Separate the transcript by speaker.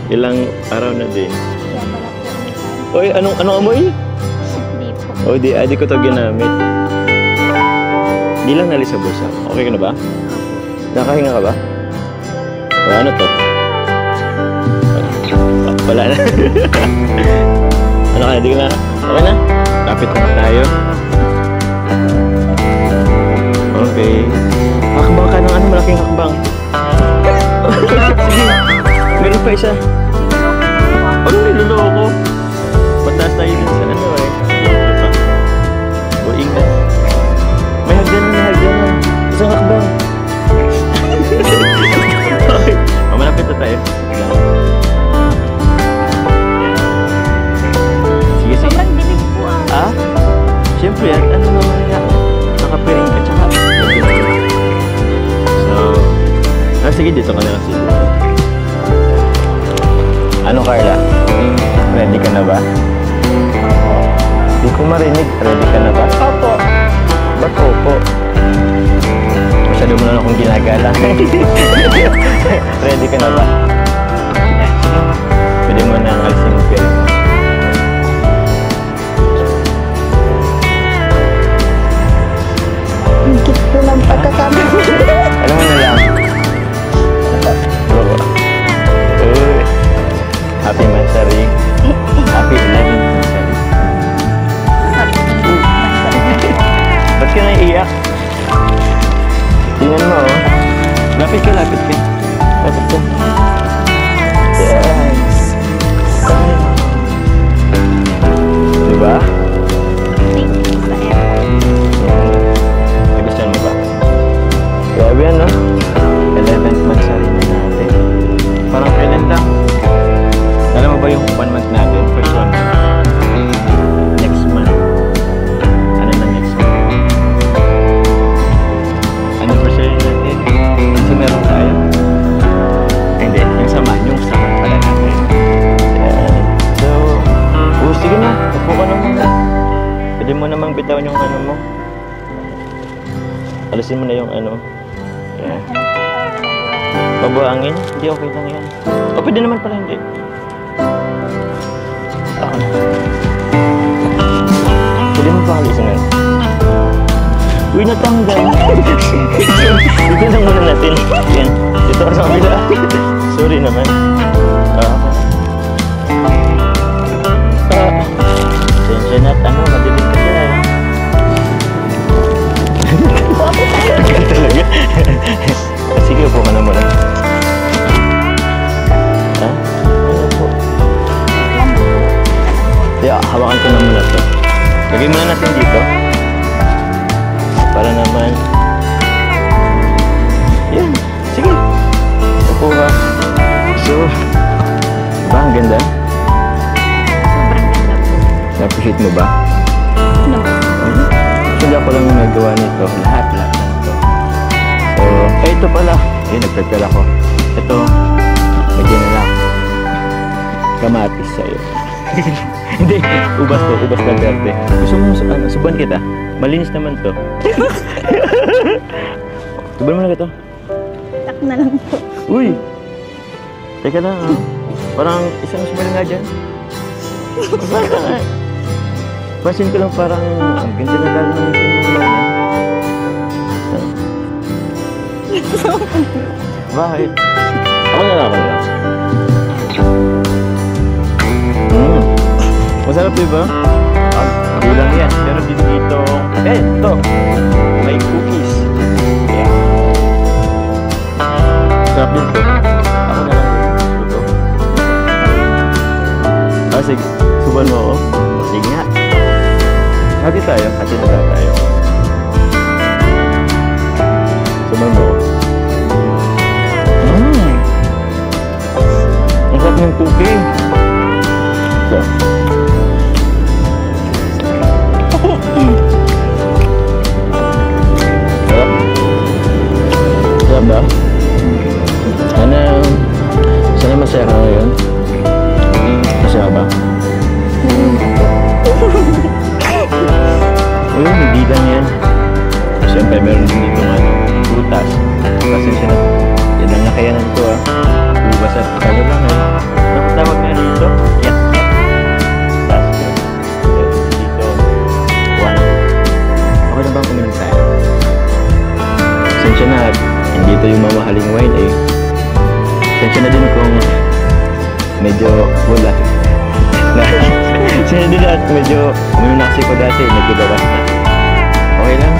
Speaker 1: Ilang araw na din.
Speaker 2: Kaya pala po.
Speaker 1: Oy, anong amoy?
Speaker 2: Hindi po.
Speaker 1: Oh, di ko to ginamit. Di lang nalis sa bulsa. Okay ka na ba? Nakahinga ka ba? O ano to? Wala na. Ano ka na? Di ka na? Okay na? Kapit na tayo. Okay. Hakbang ka ng ano? Malaking hakbang. Sige. Meron pa isa. Ano niloloko? Pataas tayo din sa ano eh. Ito pa. O ingat. May hagdanan. Isang hakbang. Okay. Malapit na tayo. Sige.
Speaker 2: Sobrang dilig po
Speaker 1: Ah? Siyempre yan. Ano naman nga? Nakapiring ka tsaka. So, sige dito ka na lang siguro. Ano Carla? Ready ka na ba? Di ko marinig. Ready ka na ba?
Speaker 2: Opo.
Speaker 1: Ba't opo? Masyado mo na akong ginagala. Ready ka na ba? Pwede mo na alisin yung film mo.
Speaker 2: Higit po lang pagkakama.
Speaker 1: Alam mo na lang. Uy. Happy Mansari. Happy 11th Mansari. Ba't ka naiiyak? Tingnan mo, oh. Lapit ka. Lapit ka. Yes. Diba? Nagustuhan mo ba? Grabe yan, no? 11th Mansari na natin. Parang kailan lang. Alam mo ba yung 1 month natin? First 1 month. Next month. Ano na next month? Anniversary natin. Kasi meron tayo. Hindi, yung sama pala natin. So, sige na. Upo ka na muna. Pwede mo namang bitawan yung ano mo. Alisin mo na yung ano. Yeah. Mabuhangin? Hindi, okay lang yan. O, pwede naman pala hindi. Ako na. Pwede mo pang alisin na. Uy, natanggal. Dito lang muna natin. Yan. Dito ka sa kabila. Sorry naman. Sensya na. Ano, madilim ka siya. Tagal talaga. Sige, upo ka na muna. Ha? Ano po? Hawakan ko na muna ito. Lagay muna natin dito. Para naman. Yan. Sige. Upo ka. So, diba ang ganda?
Speaker 2: Sobrang ganda po.
Speaker 1: Na-appreciate mo ba?
Speaker 2: Ano?
Speaker 1: Actually ako lang yung nagawa nito. Lahat na ito. So, ito pala. Nag-prepare ako. Ito, lagyan na lang. Kamatis sa'yo. Hindi, ubas to. Ubas na verde. Gusto mo subuan kita? Malinis naman to. Subuan mo na ito.
Speaker 2: Tak na lang po.
Speaker 1: Uy! Teka lang, ah. Parang isang subuan nga dyan. Pasin ko lang parang ang ganda na lalo ng ito mo lang. Bakit? Ako na lang. Masarap diba? Hindi lang yan. Pero dito, ito. May cookies. Yeah. Masarap din to. Ako na lang. Ito. Sige. Suban mo ako. Sige nga. Hati tayo. Hati na tayo. Suban mo ako. Ang sarap ng cookie. Ito. Sarap ba? Sana masaya ka ngayon? Masaya ba? Hindi lang yan. Siyempre meron din dito prutas. Kasi yan ang nakayanan ko. Ubas at ano lang hindi ito yung mamahaling wine eh. Sensya na din kung medyo wala. Sensya din at medyo uminom na kasi ko dati, medyo gawas na. Okay lang.